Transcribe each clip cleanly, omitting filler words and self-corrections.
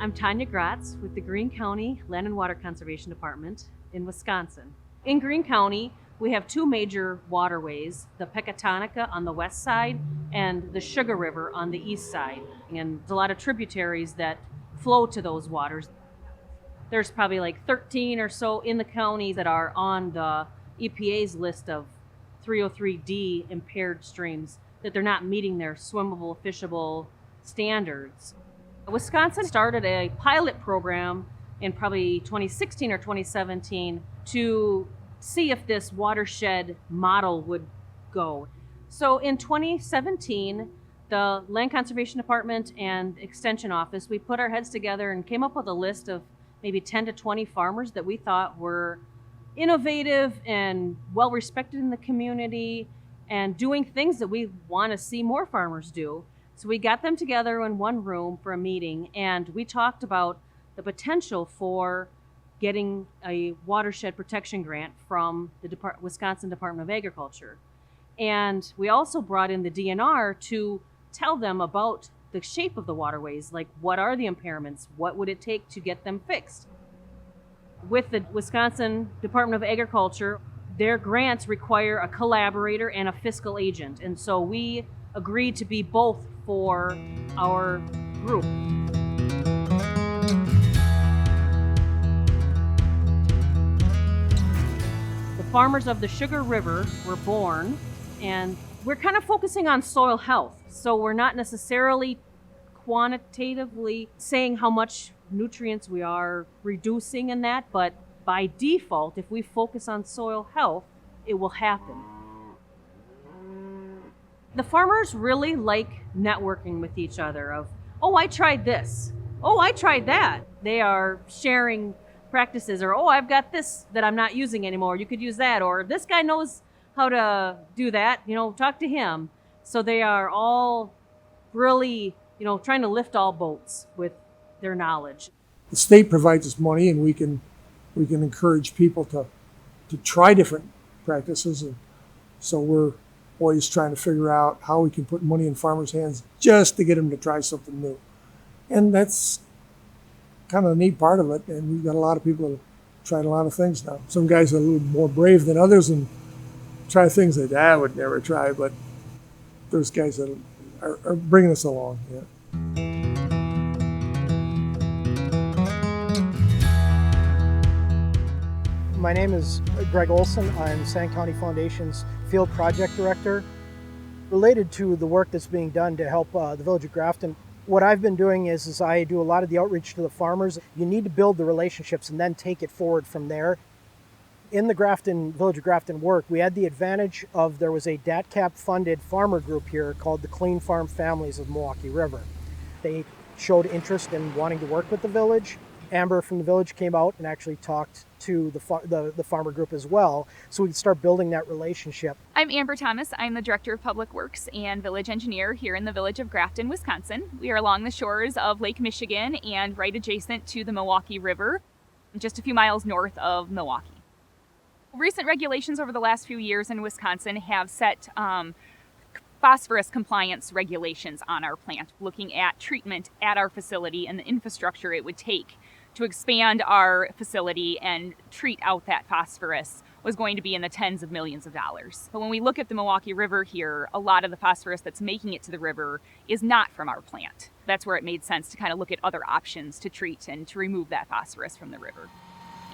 I'm Tanya Gratz with the Greene County Land and Water Conservation Department in Wisconsin. In Greene County, we have two major waterways, the Pecatonica on the west side and the Sugar River on the east side. And there's a lot of tributaries that flow to those waters. There's probably like 13 or so in the county that are on the EPA's list of 303D impaired streams, that they're not meeting their swimmable, fishable standards. Wisconsin started a pilot program in probably 2016 or 2017 to see if this watershed model would go. So in 2017, the Land Conservation Department and Extension Office, we put our heads together and came up with a list of maybe 10 to 20 farmers that we thought were innovative and well respected in the community and doing things that we want to see more farmers do. So we got them together in one room for a meeting, and we talked about the potential for getting a watershed protection grant from the Wisconsin Department of Agriculture. And we also brought in the DNR to tell them about the shape of the waterways, like what are the impairments, what would it take to get them fixed. With the Wisconsin Department of Agriculture, their grants require a collaborator and a fiscal agent, and so we agreed to be both for our group. The farmers of the Sugar River were born, and we're kind of focusing on soil health, so we're not necessarily quantitatively saying how much nutrients we are reducing in that, but by default, if we focus on soil health, it will happen. The farmers really like networking with each other of, oh, I tried this. Oh, I tried that. They are sharing practices, or, oh, I've got this that I'm not using anymore. You could use that. Or this guy knows how to do that. Talk to him. So they are all really, trying to lift all boats with their knowledge. The state provides us money, and we can encourage people to try different practices. And so we're always trying to figure out how we can put money in farmers' hands just to get them to try something new. And that's kind of a neat part of it. And we've got a lot of people that have tried a lot of things now. Some guys are a little more brave than others and try things that I would never try, but there's guys that are bringing us along. Yeah. My name is Greg Olson. I'm Sand County Foundation's Field Project Director. Related to the work that's being done to help the Village of Grafton, what I've been doing is I do a lot of the outreach to the farmers. You need to build the relationships and then take it forward from there. In the Village of Grafton work, we had the advantage of there was a DATCAP-funded farmer group here called the Clean Farm Families of Milwaukee River. They showed interest in wanting to work with the village. Amber from the village came out and actually talked to the farmer group as well, so we could start building that relationship. I'm Amber Thomas. I'm the Director of Public Works and Village Engineer here in the Village of Grafton, Wisconsin. We are along the shores of Lake Michigan and right adjacent to the Milwaukee River, just a few miles north of Milwaukee. Recent regulations over the last few years in Wisconsin have set phosphorus compliance regulations on our plant, looking at treatment at our facility and the infrastructure it would take to expand our facility and treat out that phosphorus was going to be in the tens of millions of dollars. But when we look at the Milwaukee River here, a lot of the phosphorus that's making it to the river is not from our plant. That's where it made sense to kind of look at other options to treat and to remove that phosphorus from the river.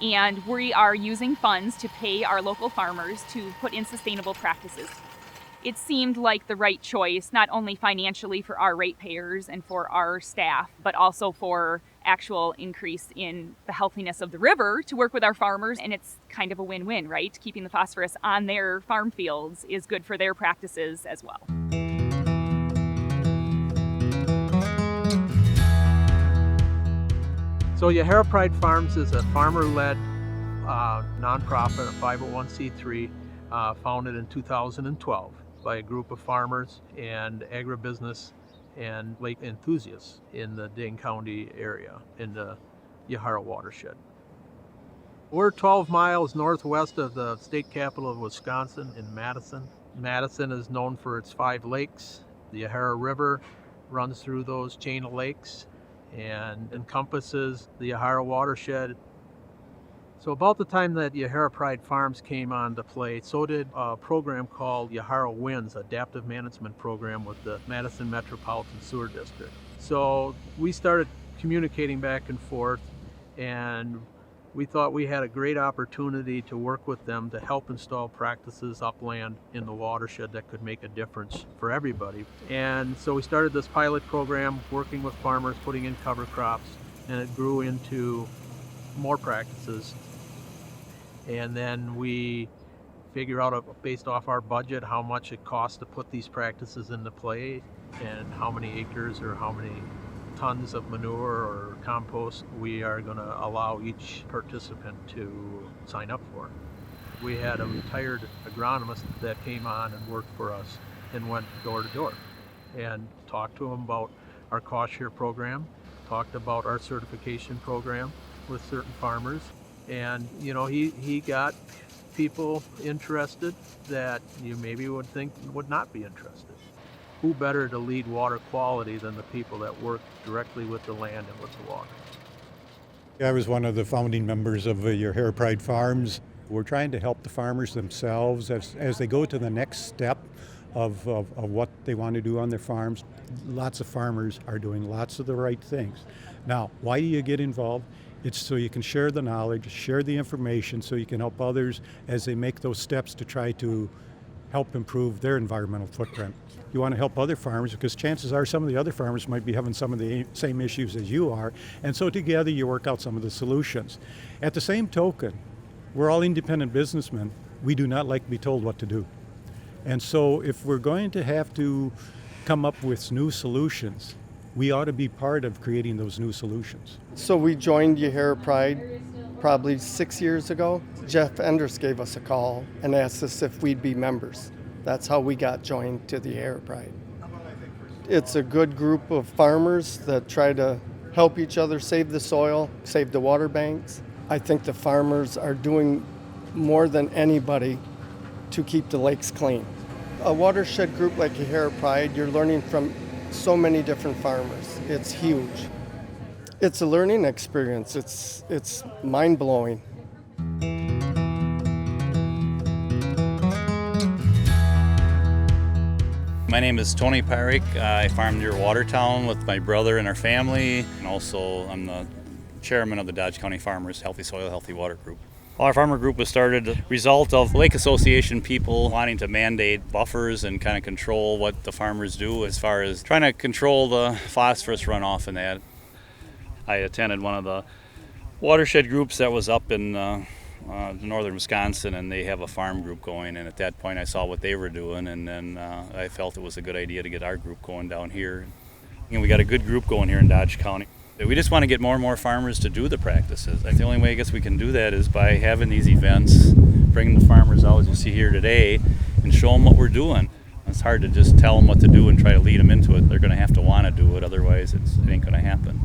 And we are using funds to pay our local farmers to put in sustainable practices. It seemed like the right choice, not only financially for our ratepayers and for our staff, but also for actual increase in the healthiness of the river to work with our farmers. And it's kind of a win-win, right? Keeping the phosphorus on their farm fields is good for their practices as well. So Yahara Pride Farms is a farmer-led nonprofit, a 501c3, founded in 2012 by a group of farmers and agribusiness and lake enthusiasts in the Dane County area in the Yahara Watershed. We're 12 miles northwest of the state capital of Wisconsin in Madison. Madison is known for its 5 lakes. The Yahara River runs through those chain of lakes, and encompasses the Yahara Watershed. So about the time that Yahara Pride Farms came on to play, so did a program called Yahara WINS, Adaptive Management Program with the Madison Metropolitan Sewer District. So we started communicating back and forth, and we thought we had a great opportunity to work with them to help install practices upland in the watershed that could make a difference for everybody. And so we started this pilot program working with farmers, putting in cover crops, and it grew into more practices. And then we figure out, based off our budget, how much it costs to put these practices into play and how many acres or how many tons of manure or compost we are going to allow each participant to sign up for. We had a retired agronomist that came on and worked for us and went door to door and talked to them about our cost share program, talked about our certification program with certain farmers. And he got people interested that you maybe would think would not be interested. Who better to lead water quality than the people that work directly with the land and with the water? I was one of the founding members of Yahara Pride Farms. We're trying to help the farmers themselves as they go to the next step of what they want to do on their farms. Lots of farmers are doing lots of the right things. Now, why do you get involved? It's so you can share the knowledge, share the information, so you can help others as they make those steps to try to help improve their environmental footprint. You want to help other farmers because chances are some of the other farmers might be having some of the same issues as you are, and so together you work out some of the solutions. At the same token, we're all independent businessmen. We do not like to be told what to do. And so if we're going to have to come up with new solutions, we ought to be part of creating those new solutions. So we joined Yahara Pride probably 6 years ago. Jeff Enders gave us a call and asked us if we'd be members. That's how we got joined to the Yahara Pride. It's a good group of farmers that try to help each other save the soil, save the water banks. I think the farmers are doing more than anybody to keep the lakes clean. A watershed group like Yahara Pride, you're learning from so many different farmers. It's huge. It's a learning experience. It's mind-blowing. My name is Tony Pyrick. I farm near Watertown with my brother and our family, and also I'm the chairman of the Dodge County Farmers Healthy Soil, Healthy Water Group. Well, our farmer group was started as a result of Lake Association people wanting to mandate buffers and kind of control what the farmers do as far as trying to control the phosphorus runoff and that. I attended one of the watershed groups that was up in northern Wisconsin, and they have a farm group going, and at that point I saw what they were doing, and then I felt it was a good idea to get our group going down here. And we got a good group going here in Dodge County. We just want to get more and more farmers to do the practices. The only way I guess we can do that is by having these events, bringing the farmers out as you see here today, and show them what we're doing. It's hard to just tell them what to do and try to lead them into it. They're going to have to want to do it, otherwise it ain't going to happen.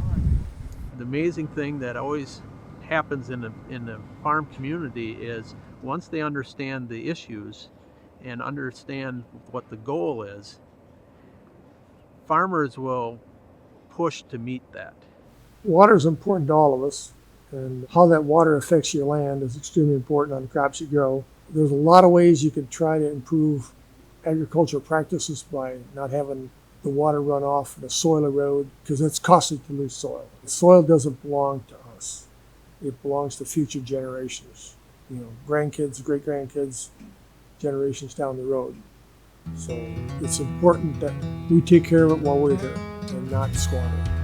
The amazing thing that always happens in the farm community is once they understand the issues and understand what the goal is, farmers will push to meet that. Water is important to all of us, and how that water affects your land is extremely important on the crops you grow. There's a lot of ways you can try to improve agricultural practices by not having the water run off and the soil erode, because it's costly to lose soil. The soil doesn't belong to us. It belongs to future generations, grandkids, great-grandkids, generations down the road. So it's important that we take care of it while we're here and not squander it.